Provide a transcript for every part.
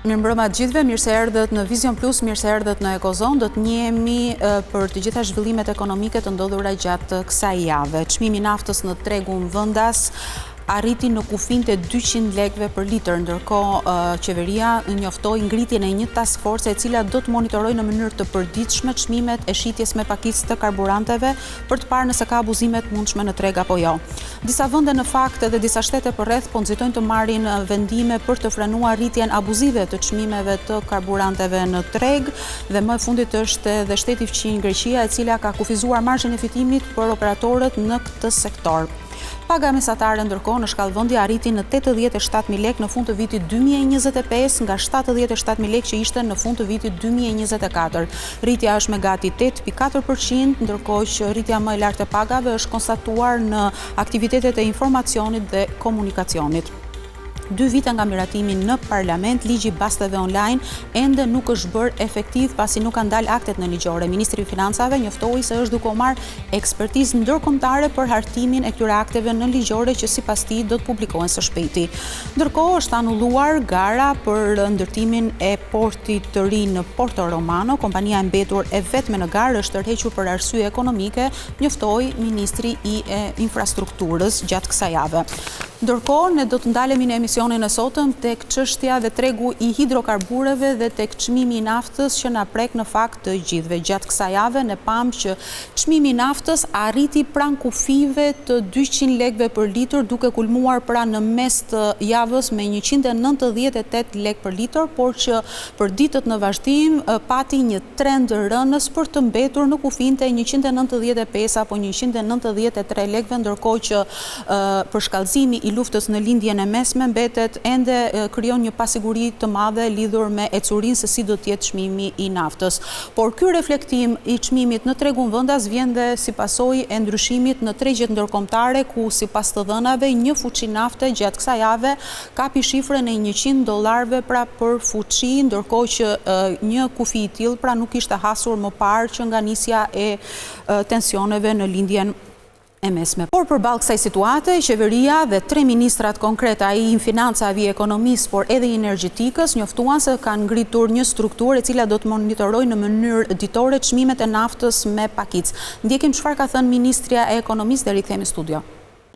Mirëmbrëma të gjithëve, mirë se erdhët në Vision Plus, mirë se erdhët në Ekozon. Do të njihemi për të gjitha zhvillimet ekonomike të ndodhura gjatë kësaj jave. Çmimi i naftës në tregun vendas arriti në kufin të 200 lekëve për litër, ndërkohë qeveria njoftoi ngritjen e një task force e cila do të monitorojë në mënyrë të përditshme çmimet e shitjes me pakicë të karburanteve për të parë nëse ka abuzime të mundshme në treg apo jo. Disa vende në fakt dhe disa shtete përreth po nxitojnë të marrin vendime për të frenuar rritjen abuzive të çmimeve të karburanteve në treg dhe më e fundit është edhe shteti fqinj Greqia, e cila ka kufizuar marzhin e fitimit për operatorët në këtë sektor. Paga mesatare ndërkohë në shkallë vendi arriti në 87.000 lekë në fund të vitit 2025 nga 77.000 lekë që ishte në fund të vitit 2024. Rritja është me gati 8.4%, ndërkohë që rritja më e lartë e pagave është konstatuar në aktivitetet e informacionit dhe komunikacionit. 2 vite nga miratimi në parlament, ligji basteve online ende nuk është bërë efektiv pasi nuk kanë dalë aktet në ligjore. Ministri i Financave njoftoi se është duke u marrë ekspertizë ndërkombëtare për hartimin e këtyre akteve në ligjore që sipas tij do të publikohen së shpejti. Ndërkohë është anulluar gara për ndërtimin e portit të ri në Porto Romano. Kompania e mbetur e vetme në garë është tërhequr për arsye ekonomike, njoftoi ministri i infrastrukturës gjatë kësaj jave. Ndërkohë, ne do të ndalemi në emisionin e sotëm tek çështja dhe tregu i hidrokarbureve dhe tek çmimi i naftës që na prek në fakt të gjithëve. Gjatë kësaj jave ne pam që çmimi i naftës arriti pranë kufive të 200 lekëve për litër, duke kulmuar pra në mes të javës me 198 lekë për litër, por që për ditët në vazhdim pati një trend rënës për të mbetur në kufin të 195 apo 193 lekëve, ndërkohë që për shkallëzimi i luftës në lindjen e mesme mbetet ende krijon një pasiguri të madhe lidhur me ecurinë se si do të jetë çmimi i naftës. Por ky reflektim i çmimit në tregun vendas vjen dhe si pasojë e ndryshimit në tregjet ndërkombëtare ku sipas të dhënave një fuçi nafte gjatë kësaj jave kapi shifrën e $100 pra për fuçi, ndërkohë që një kufi i tillë pra nuk ishte hasur më parë që nga nisja e tensioneve në lindjen e mesme. Por përballë kësaj situate, qeveria dhe 3 ministrat konkret, ai i financave, i ekonomisë, por edhe i energjetikës, njoftuan se kanë ngritur një strukturë e cila do të monitorojë në mënyrë ditore çmimet e naftës me pakicë. Ndjekim çfarë ka thënë ministrja e ekonomisë dhe rikthehemi në studio.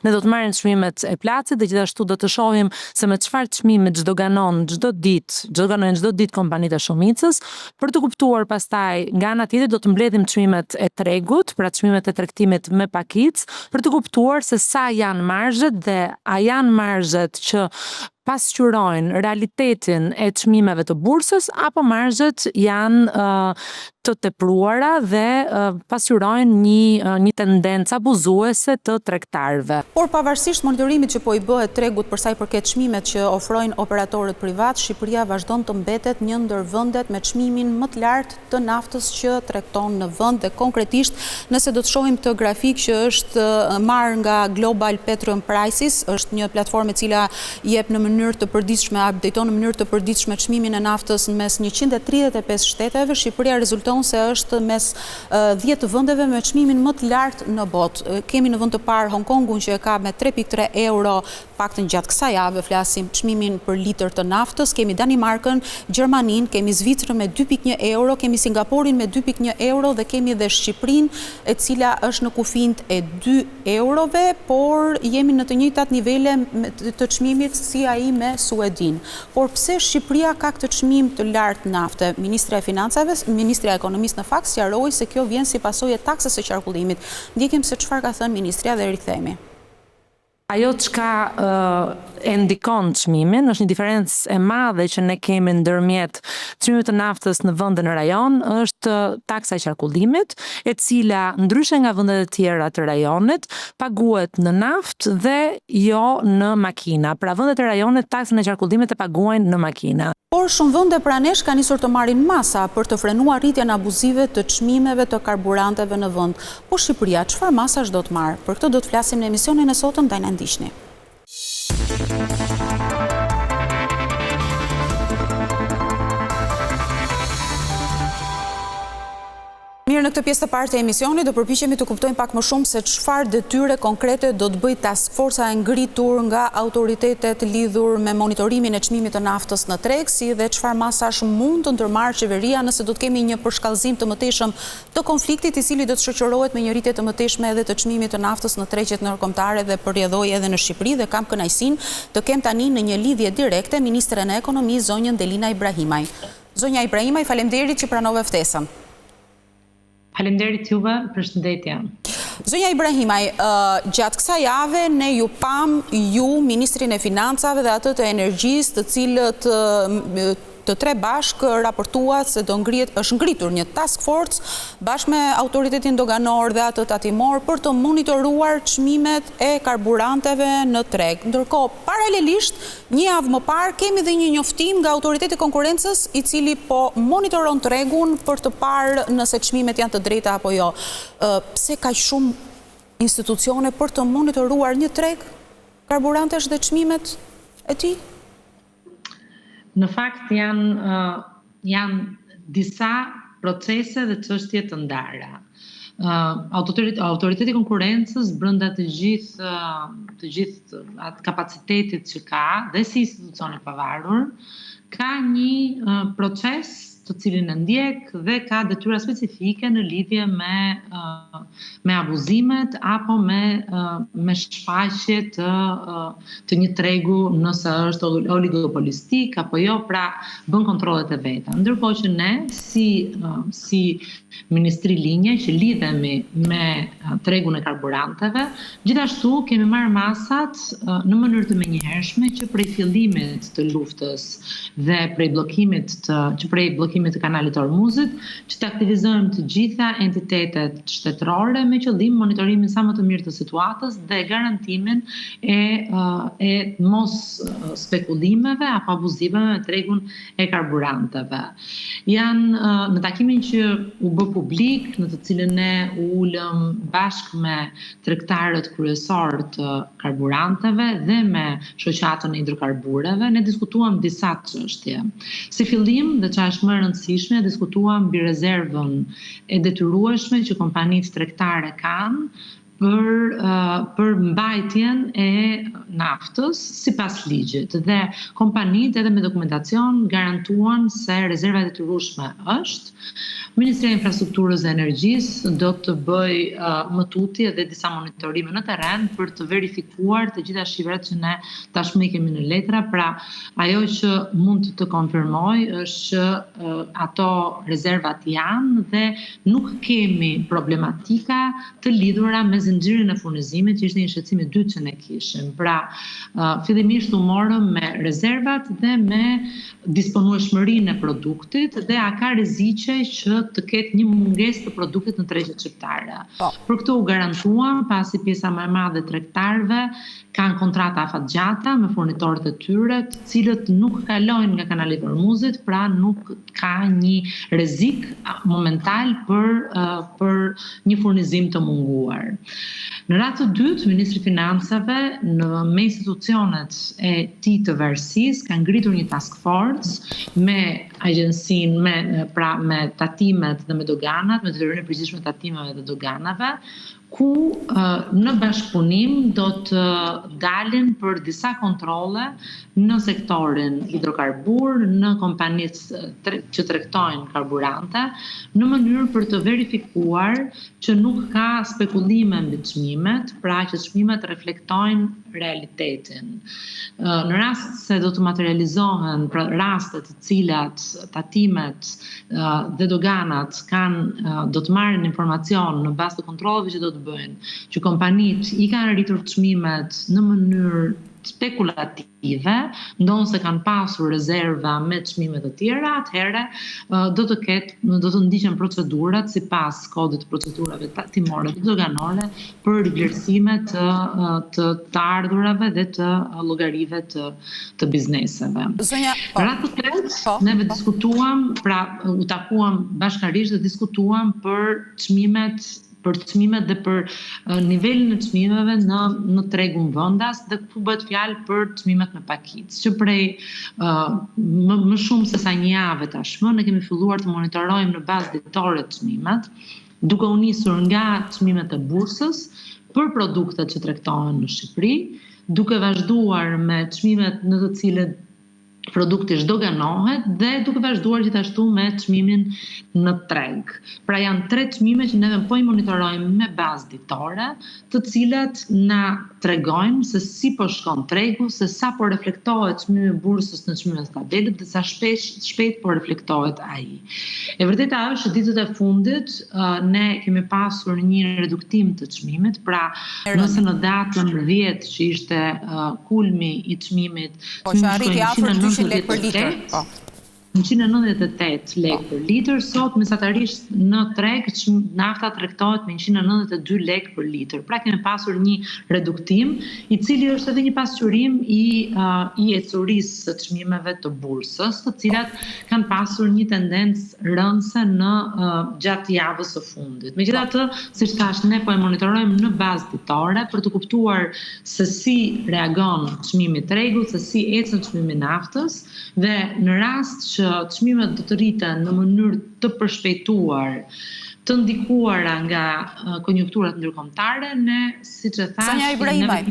Ne do të marrim çmimet e placit dhe gjithashtu do të shohim se me çfarë çmimi çdo ganojnë çdo ditë kompanitë e shumicës, për të kuptuar pastaj nga ana tjetër do të mbledhim çmimet e tregut, pra çmimet e tregtimit me pakicë, për të kuptuar se sa janë marzhet dhe a janë marzhet që pasqyrojnë realitetin e çmimeve të bursës apo marzhet janë të tepruara dhe pasqyrojnë një tendencë abuzuese të tregtarëve. Por pavarësisht monitorimit që po i bëhet tregut për sa i përket çmimet që ofrojnë operatorët privat, Shqipëria vazhdon të mbetet një ndër vendet me çmimin më të lartë të naftës që tregton në vend dhe konkretisht nëse do të shohim të grafik që është marrë nga Global Petroleum Prices, është një platformë e cila jep në mënyrë të përditshme, updateon në mënyrë të përditshme çmimin e naftës mes 135 shteteve, Shqipëria rezulton se është mes 10 vendeve me çmimin më të lartë në botë. Kemi në vend të parë Hong Kongun që e ka me 3.3 euro, paktën gjatë kësaj jave flasim çmimin për litër të naftës, kemi Danimarkën, Gjermaninë, kemi Zvicrën me 2.1 euro, kemi Singaporin me 2.1 euro dhe kemi edhe Shqipërinë e cila është në kufijt e 2 eurove, por jemi në të njëjtat nivele të çmimit si ai me Suedin. Por pse Shqipëria ka këtë çmim të lartë nafte? Ministra e Financave, Ministra e Ekonomisë në fakt sqaroi se kjo vjen si pasojë e taksës së qarkullimit. Ndjekim se çfarë ka thënë ministria dhe rikthehemi. Ajo çka e ndikon çmimin është një diferencë e madhe që ne kemi ndërmjet çmimit të naftës në vende në rajon, është taksa e qarkullimit, e cila ndryshe nga vendet e tjera të rajonit paguhet në naftë dhe jo në makina. Pra vendet e rajonit taksën e qarkullimit e paguajnë në makina. Por shumë vende pranesh kanë nisur të marrin masa për të frenuar rritjen abuzive të çmimeve të karburanteve në vend. Po Shqipëria çfarë masash do të marrë? Për këtë do të flasim në emisionin e sotëm, ndaj na ndiqni. Mirë, në këtë pjesë të parë të emisionit do përpiqemi të kuptojmë pak më shumë se çfarë detyre konkrete do të bëjë task forca e ngritur nga autoritetet lidhur me monitorimin e çmimit të naftës në treg, si dhe çfarë masash mund të ndërmarrë qeveria nëse do të kemi një përshkallëzim të mëtejshëm të konfliktit, i cili do të shoqërohet me një rritje të mëtejshme edhe të çmimit të naftës në tregjet ndërkombëtare dhe përrjedhoj edhe në Shqipëri, dhe kam kënaqësinë të kem tani në një lidhje direkte ministren e ekonomisë zonjën Delina Ibrahimaj. Zonja Ibrahimaj, faleminderit që pranove ftesën. Faleminderit juve, përshëndetje. Zonja Ibrahimaj, gjatë kësaj jave ne ju pam Ministrin e Financave dhe atë të Energjisë, të cilët të tre bashkë raportuat se është ngritur një task force bashkë me autoritetin doganor dhe atë tatimor për të monitoruar çmimet e karburanteve në treg. Ndërkohë, paralelisht, një javë më parë kemi dhe një njoftim nga autoriteti konkurrencës, i cili po monitoron tregun për të parë nëse çmimet janë të drejta apo jo. Pse kaq shumë institucione për të monitoruar një treg, karburantesh dhe çmimet e tij? Në fakt janë disa procese dhe çështje të ndara. Autoriteti konkurrencës brenda të gjithë atë kapacitetit që ka dhe si institucion i pavarur, ka një proces të cilin e ndjek dhe ka detyra specifike në lidhje me abuzimet apo me shfaqje të një tregu nëse është oligopolistik apo jo, pra bën kontrollet e veta. Ndërkohë që ne si Ministri Linje që lidhemi me tregun e karburanteve, gjithashtu kemi marrë masat në mënyrë të menjëhershme që prej fillimit të luftës dhe prej bllokimit të kanalit të Hormuzit, që të aktivizojmë të gjitha entitetet shtetërore me qëllim monitorimin sa më të mirë të situatës dhe garantimin e mos spekulimeve apo abuziveve me tregun e karburanteve. Janë në takimin që u bë publik, në të cilën ne ulëm bashkë me tregtarët kryesor të karburanteve dhe me shoqatën e hidrokarbureve, ne diskutuam disa çështje. Si fillim, dhe çfarë është më e rëndësishme, diskutuam mbi rezervën e detyrueshme që kompanitë tregtare kanë për mbajtjen e naftës sipas ligjit, dhe kompanitë edhe me dokumentacion garantuan se rezerva e detyrueshme është. Ministria e Infrastrukturës dhe Energjisë do të bëj më tutje dhe disa monitorime në terren për të verifikuar të gjitha shifrat që ne tashmë i kemi në letra. Pra, ajo që mund të konfirmoj është që ato rezervat janë dhe nuk kemi problematika të lidhura me zinxhirin e furnizimit, që ishte një shqetësim i dytë që ne kishim. Pra, fillimisht u morëm me rezervat dhe me disponueshmërinë e produktit dhe a ka rreziqe që të ketë një mungesë të produktit në tregjet shqiptare. Për këtë u garantuam, pasi pjesa më e madhe e tregtarëve kanë kontrata afatgjata me furnitorët e tyre, të cilët nuk kalojnë nga kanali i Hormuzit, pra nuk ka një rrezik momental për një furnizim të munguar. Në radhë të dytë, Ministri i Financave me institucionet e tij të varësisë ka ngritur një task force me agjencinë, me tatimet dhe me doganat, me detyrimin e përgjithshme të tatimeve dhe doganave, ku në bashkëpunim do të dalin për disa kontrolle në sektorin hidrokarbur, në kompanitë që tregtojnë karburante, në mënyrë për të verifikuar që nuk ka spekulime mbi çmimet, pra që çmimet reflektojnë realitetin. Në rast se do të materializohen raste të cilat tatimet dhe doganat do të marrin informacion në bazë të kontrolleve që do të bëjnë, që kompanitë i kanë rritur çmimet në mënyrë spekulative, ndonë se kanë pasur rezerva me çmime të tjera, atëherë do të ndiqen procedurat sipas kodit të procedurave tatimore dhe doganore për vlerësime të ardhurave dhe të llogarive të bizneseve. Ratë të tretë, neve diskutuam, pra u takuam bashkërisht dhe diskutuam për çmimet dhe për nivelin e çmimeve në tregun vendas, dhe këtu bëhet fjalë për çmimet me pakicë, që prej më shumë se sa një javë tashmë ne kemi filluar të monitorojmë në bazë ditore çmimet, duke u nisur nga çmimet e bursës për produktet që tregtohen në Shqipëri, duke vazhduar me çmimet në të cilët produkti zhdoganohet dhe duke vazhduar gjithashtu me çmimin në treg. Pra janë 3 çmime që neve po i monitorojmë me bazë ditore, të cilat na tregojnë se si po shkon tregu, se sa po reflektohet çmimi i bursës në çmimet stabilet dhe sa shpejt po reflektohet ai. E vërteta është që ditët e fundit ne kemi pasur një reduktim të çmimit, pra nëse në datën 10 që ishte kulmi i çmimit, po që arriti afër 200 lekë për litër. 198 lekë për litër, sot mesatarisht në treg nafta tregtohet me 192 lekë për litër. Pra kemi pasur një reduktim, i cili është edhe një pasqyrim i ecurisë së çmimeve të bursës, të cilat kanë pasur një tendencë rëndëse në gjatë javës së fundit. Megjithatë, siç thash, ne po e monitorojmë në bazë ditore për të kuptuar se si reagon çmimi i tregut, se si ecën çmimi i naftës, dhe në rast që çmimet do të rriten në mënyrë të përshpejtuar, të ndikuara nga konjunkturat ndërkombëtare, ne, siç e thash, Sonja Ibrahimaj.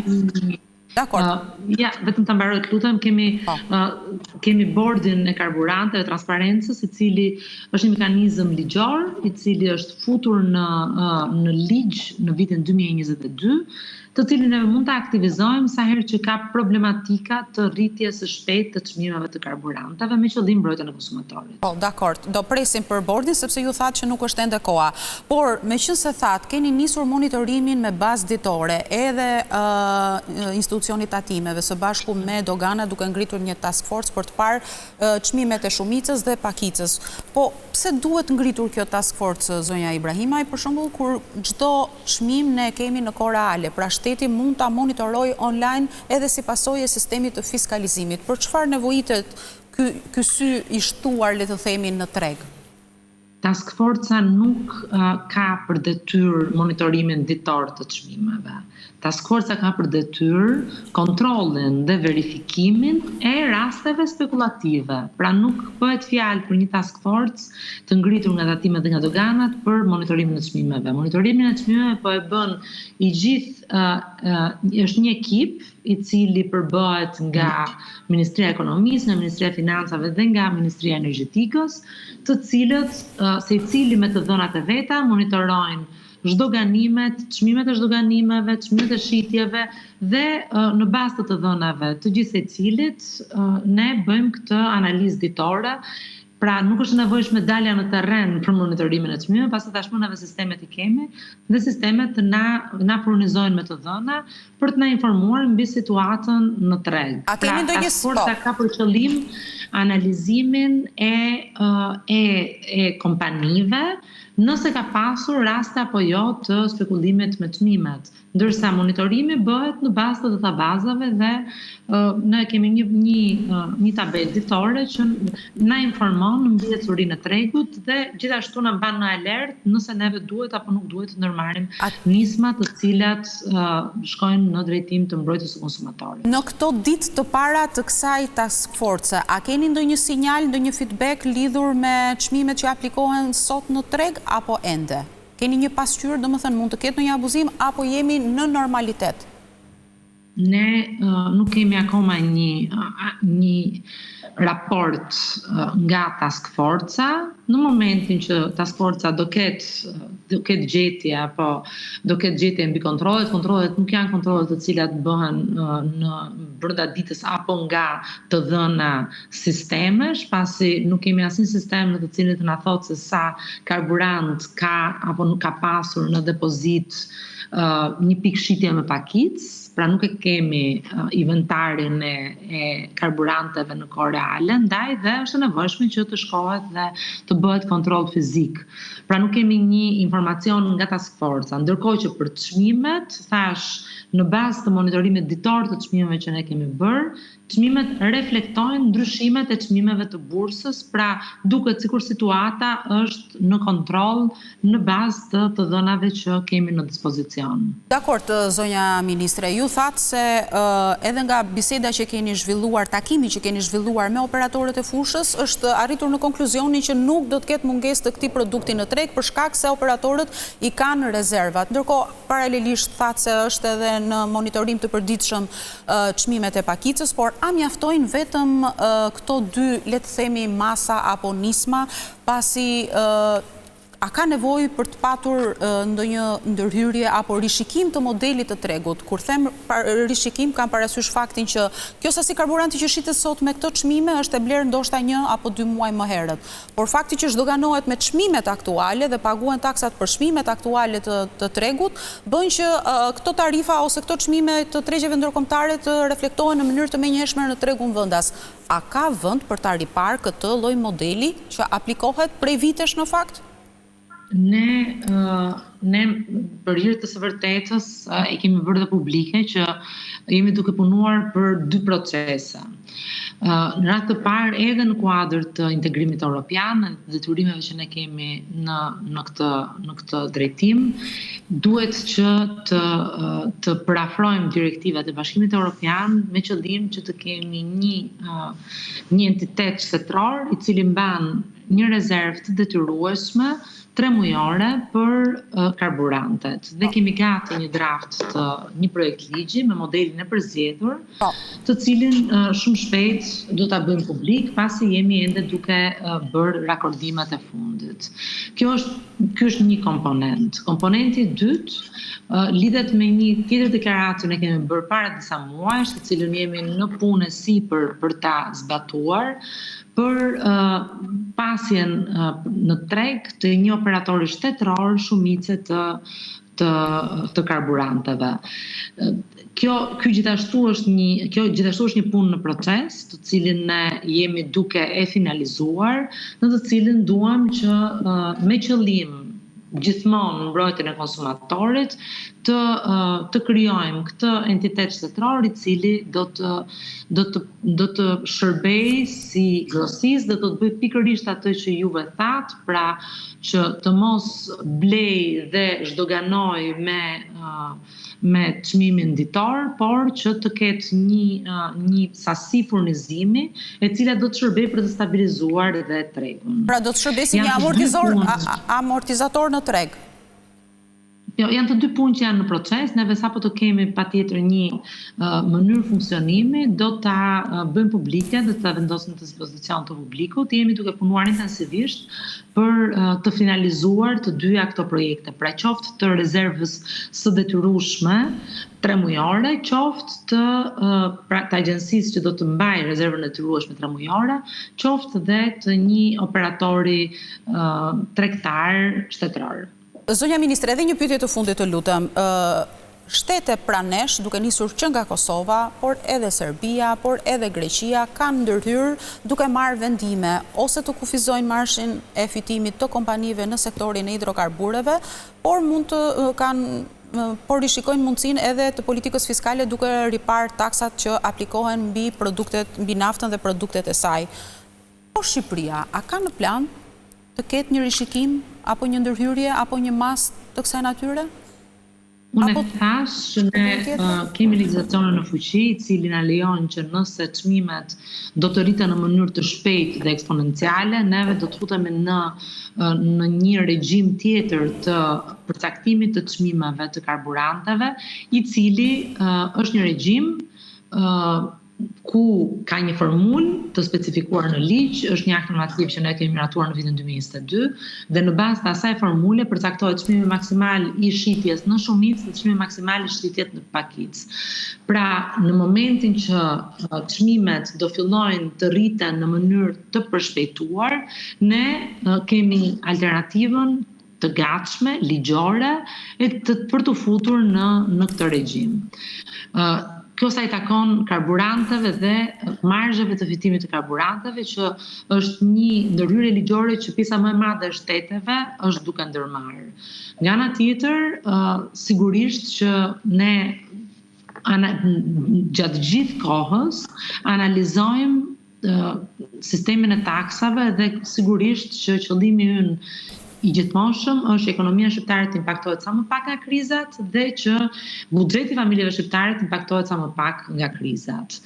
Ja, vetëm ta mbaroj, lutem, kemi bordin e karburanteve, transparencës, i cili është një mekanizëm ligjor, i cili është futur në ligj në vitin 2022, të cilin ne mund ta aktivizojmë sa herë që ka problematika të rritjes së shpejtë të çmimeve të karburanteve me qëllim mbrojtjen e konsumatorit. Po, dakord. Do presim për bordin sepse ju thatë që nuk është ende koha. Por meqense thatë keni nisur monitorimin me bazë ditore, edhe institucionit tatimeve së bashku me dogana duke ngritur një task force për të parë çmimet e shumicës dhe pakicës. Po, pse duhet ngritur kjo task force, zonja Ibrahimaj, për shembull kur çdo çmim ne kemi në kohë reale, pra shteti mund ta monitorojë online edhe si pasojë e sistemit të fiskalizimit. Për çfarë nevojitet ky sy i shtuar, le të themi, në treg? Task Forca nuk ka për detyrë monitorimin ditor të çmimeve. Task Forca ka për detyrë kontrollin dhe verifikimin e rasteve spekulative. Pra nuk bëhet fjalë për një task force të ngritur nga tatimet dhe nga doganat për monitorimin e çmimeve. Monitorimin e çmimeve po e bën i gjithë është një ekip i cili përbëhet nga Ministria e Ekonomisë, nga Ministria e Financave dhe nga Ministria e Energjetikës, të cilët secili me të dhënat e veta monitorojnë zhdoganimet, çmimet e zhdoganimeve, çmimet e shitjeve dhe në bazë të dhënave të gjithë secilit ne bëjmë këtë analizë ditore. Pra nuk është nevojshme dalja në terren për monitorimin e çmimeve, pasi tashmë neve sistemet i kemi dhe sistemet na furnizojnë me të dhëna për të na informuar mbi situatën në treg. A kemi ndonjë sport ka për qëllim analizimin e kompanive nëse ka pasur raste apo jo të spekulimit me çmimet, ndërsa monitorimi bëhet në bazë të databazave dhe ne kemi një tabelë ditore që na informon mbi ecurinë e tregut dhe gjithashtu na mban në alert nëse neve duhet apo nuk duhet të ndërmarrim nisma të cilat shkojnë në drejtim të mbrojtjes së konsumatorit. Në këto ditë të para të kësaj task force, a keni ndonjë sinjal, ndonjë feedback lidhur me çmimet që aplikohen sot në treg apo ende? Keni një pasqyrë, domethënë mund të ketë ndonjë abuzim apo jemi në normalitet? Ne nuk kemi akoma një raport nga Task Forca. Në momentin që Task Forca do ketë gjetje apo do ketë gjetje mbi kontrollet nuk janë kontrollet të cilat bëhen në brenda ditës apo nga të dhëna sistemesh, pasi nuk kemi asnjë sistem në të cilin të na thotë se sa karburant ka apo nuk ka pasur në depozit një pikë shitje me pakicë. Pra nuk e kemi inventarin e karburanteve në kohë reale, ndaj dhe është nevojshme që të shkohet dhe të bëhet kontroll fizik. Pra nuk kemi një informacion nga Task Forca, ndërkohë që për çmimet, thash, në bazë të monitorimit ditor të çmimeve që ne kemi bërë, çmimet reflektojnë ndryshimet e çmimeve të bursës, pra duket sikur situata është në kontroll në bazë të dhënave që kemi në dispozicion. Dakord, zonja ministre, ju ju thatë se edhe nga biseda që keni zhvilluar, takimi që keni zhvilluar me operatorët e fushës, është arritur në konkluzionin që nuk do të ketë mungesë të këtij produkti në treg për shkak se operatorët i kanë rezervat. Ndërkohë, paralelisht thatë se është edhe në monitorim të përditshëm çmimet e pakicës, por a mjaftojnë vetëm këto dy, le të themi, masa apo nisma, pasi a ka nevojë për të patur ndonjë ndërhyrje apo rishikim të modelit të tregut? Kur them rishikim, kam parasysh faktin që kjo sasi karburanti që shitet sot me këto çmime është e blerë ndoshta 1 apo 2 muaj më herët. Por fakti që zhdoganohet me çmimet aktuale dhe paguhen taksat për çmimet aktuale të tregut, bën që këto tarifa ose këto çmime të tregjeve ndërkombëtare të reflektohen në mënyrë të menjëhershme në tregun vendas. A ka vend për ta ripar këtë lloj modeli që aplikohet prej vitesh në fakt? Ne për hir të së vërtetës e kemi bërë dhe publike që jemi duke punuar për 2 procese. Në radhë të parë edhe në kuadër të integrimit evropian, në detyrimeve që ne kemi në këtë drejtim, duhet që të parafrojmë direktivat e Bashkimit Evropian me qëllim që të kemi një entitet shtetëror i cili mban një rezervë të detyrueshme 3 mujore për karburantet. Dhe kemi gati një draft të një projekt ligji me modelin e përzgjedhur, të cilin shumë shpejt do ta bëjmë publik pasi jemi ende duke bërë rakordimet e fundit. Kjo është një komponent. Komponenti i dytë lidhet me një tjetër deklaratë që ne kemi bërë para disa muajsh, të cilën jemi në punë sipër për ta zbatuar, për pasjen në treg të një operatori shtetëror shumice të karburanteve. Kjo gjithashtu është një punë në proces, të cilin ne jemi duke e finalizuar, në të cilin duam që me qëllim gjithmonë në mbrojtjen e konsumatorit të krijojmë këtë entitet shtetëror i cili do të shërbejë si grosist dhe do të bëjë pikërisht atë që juve thatë, pra që të mos blej dhe zhdoganoj me çmimin ditor, por që të ketë një sasi furnizimi e cila do të shërbejë për të stabilizuar dhe tregun. Pra do të shërbejë si një amortizator në treg. Jo, janë të 2 punë që janë në proces, neve sapo të kemi patjetër një mënyrë funksionimi, do ta bëjmë publike dhe ta vendosim në dispozicion të publikut. Jemi duke punuar intensivisht për të finalizuar të 2 këto projekte, pra qoftë të rezervës së detyrueshme 3 mujore, qoftë të agjencisë që do të mbajë rezervën e detyrueshme 3 mujore, qoftë dhe të një operatori tregtar shtetëror. Zonja Ministre, edhe një pyetje të fundit të lutem. Shtete pranesh, duke nisur që nga Kosova, por edhe Serbia, por edhe Greqia, kanë ndërhyrë duke marrë vendime ose të kufizojnë marshin e fitimit të kompanive në sektorin e hidrokarbureve, por por rishikojnë mundësinë edhe të politikës fiskale duke ripar taksat që aplikohen mbi naftën dhe produktet e saj. Por Shqipëria, a ka në plan të ketë një rishikim apo një ndërhyrje apo një mas të kësaj natyre? Unë thash që ne kemi legjislacionin në fuqi, i cili na lejon që nëse çmimet do të rriten në mënyrë të shpejtë dhe eksponenciale, neve do të futemi në një regjim tjetër të përcaktimit të çmimeve të karburanteve, i cili është një regjim ku ka një formulë të specifikuar në ligj, është një akt normativ që ne kemi miratuar në vitin 2022 dhe në bazë të asaj formule përcaktohet çmimi maksimal i shitjes në shumicë dhe çmimi maksimal i shitjes në pakicë. Pra, në momentin që çmimet do fillojnë të rriten në mënyrë të përshpejtuar, ne kemi alternativën të gatshme, ligjore, për të futur në këtë regjim. Kjo sa i takon karburanteve dhe marzheve të fitimit të karburanteve, që është një ndërhyrje ligjore që pjesa më e madhe e shteteve është duke ndërmarrë. Nga ana tjetër, sigurisht që ne gjatë gjithë kohës analizojmë sistemin e taksave dhe sigurisht që qëllimi ynë i gjithmoshëm është ekonomia shqiptare të impaktohet sa më pak nga krizat dhe që buxheti i familjeve shqiptare të impaktohet sa më pak nga krizat.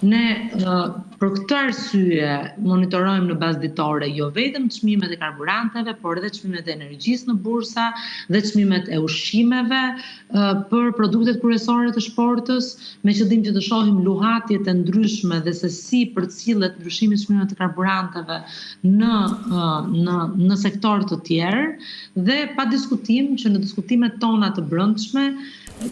Ne për këtë arsye monitorojmë në bazë ditore jo vetëm çmimet e karburanteve, por edhe çmimet e energjisë në bursa dhe çmimet e ushqimeve për produktet kryesore të shportës, me qëllim që të shohim luhatjet e ndryshme dhe se si përcillet ndryshimi i çmimeve të karburanteve në sektor të tjerë, dhe pa diskutim që në diskutimet tona të brendshme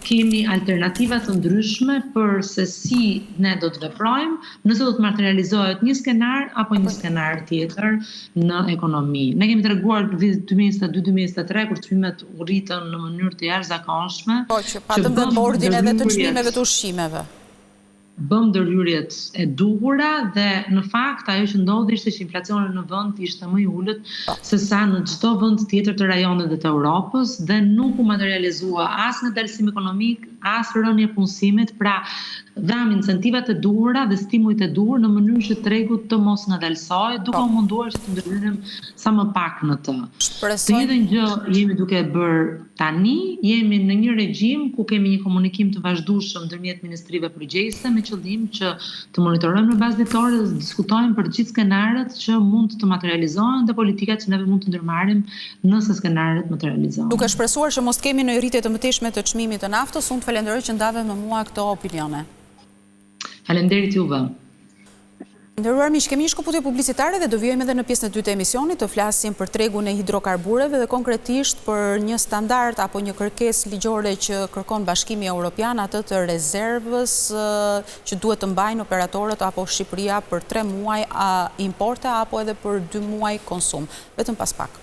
kemi alternativa të ndryshme për se si ne do të veprojmë nëse do të materializohet një skenar apo një skenar tjetër në ekonomi. Ne kemi treguar në vitin 2022-2023 kur çmimet u rritën në mënyrë të jashtëzakonshme. Po, që patëm dhe bordin edhe të çmimeve të ushqimeve. Bëm ndërhyrjet e duhura dhe në fakt ajo që ndodhi ishte që inflacioni në vend ishte më i ulët se sa në çdo vend tjetër të rajoneve të Europës dhe nuk u materializua as ngadalësim ekonomik, as rënje punësimit, pra dham incentivat e duhura dhe stimujt e duhur në mënyrë që tregu të mos ngadalësoj, duke u munduar që të ndërhyrim sa më pak në të. Të njëjtën gjë jemi duke bërë tani, jemi në një regjim ku kemi një komunikim të vazhdueshëm ndërmjet ministrive përgjegjëse me qëllim që të monitorojmë në bazë ditore dhe të diskutojmë për gjithë skenarët që mund të materializohen dhe politikat që neve mund të ndërmarrim nëse skenarët materializohen. Duke shpresuar që mos kemi në rritje të mëtejshme të çmimit të naftës, unë të falenderoj që ndave me mua këto opinione. Faleminderit juve. Nderuar miq, kemi një shkëputje publicitare dhe do vijojmë edhe në pjesën e dytë të emisionit të flasim për tregun e hidrokarbureve dhe konkretisht për një standard apo një kërkesë ligjore që kërkon Bashkimi Evropian, atë të rezervës që duhet të mbajnë operatorët apo Shqipëria për 3 muaj importe apo edhe për 2 muaj konsum. Vetëm pas pak.